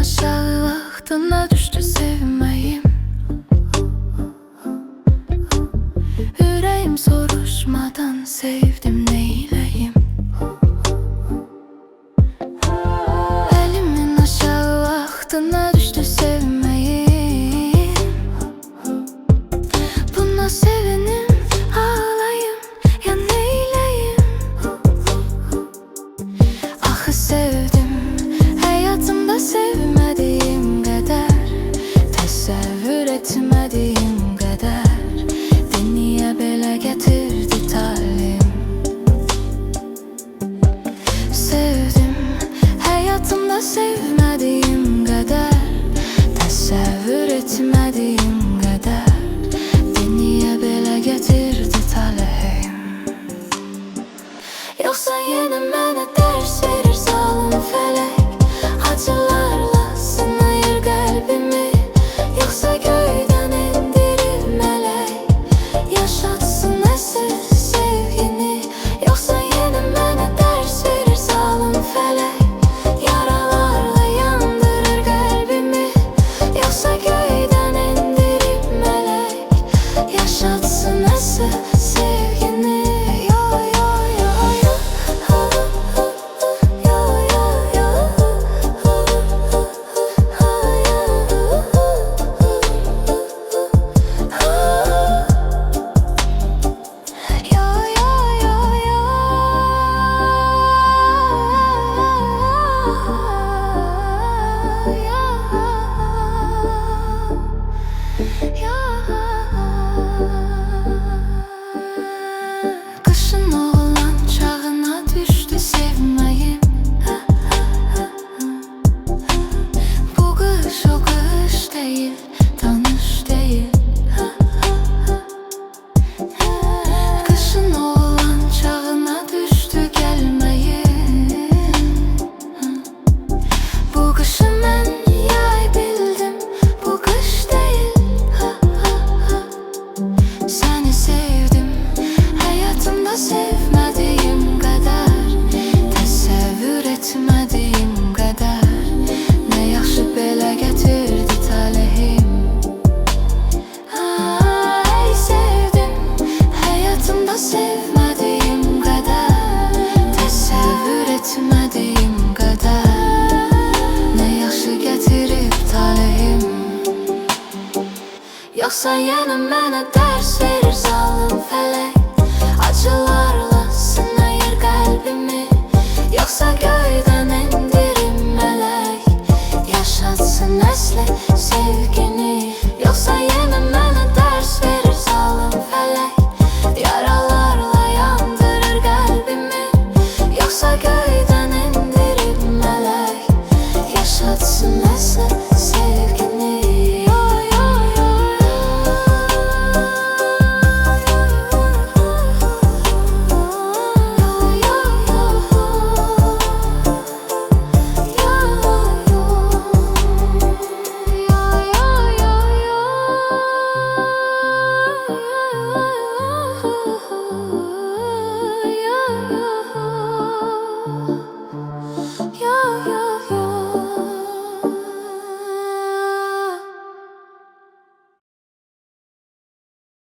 aşağı vaxtına düştü sevməyim. Ürəyim soruşmadan sevdim, neyləyim? Elimin aşağı vaxtına düştü sevməyim. Buna sevinim, ağlayım, ya neyləyim? Axı sevdim, həyatımda sevmədiyim qədər, təsəvvür etmədiyim qədər. Niyə belə gətirdi talim? Sevdim, həyatımda sevmədiyim qədər, təsəvvür etmədiyim qədər. Niyə belə gətirdi talihim? Yoxsa yenə mənə dərs verir zalım fələk, acılarla sınayır qəlbimi? Yoxsa göydən endirir mələk, yaşatsın əsl sevgini? Yoxsa yenə mənə dərs verir zalım fələk, yaralarla yandırır qəlbimi? Yoxsa göydən endirib mələk, yaşatsın əsl sevgini? Qışın oğlan çağına düşdü sevməyim. Bu qış o qış deyil, tanış deyil. Qışın oğlan çağına düşdü gəlməyim. Bu qışı mən yay bildim, bu qış deyil. Səni sevdim, həyatımda sevmədiyim qədər, təsəvvür etmədiyim qədər. Nə yaxşı belə gətirdi talihim. Ay sevdim, həyatımda sevmədiyim qədər, təsəvvür etmədiyim qədər. Nə yaxşı gətirib talihim. Yoxsa yenə mənə dərs verir zalım fələk, acılarla sınayır qəlbimi? Yoxsa göydən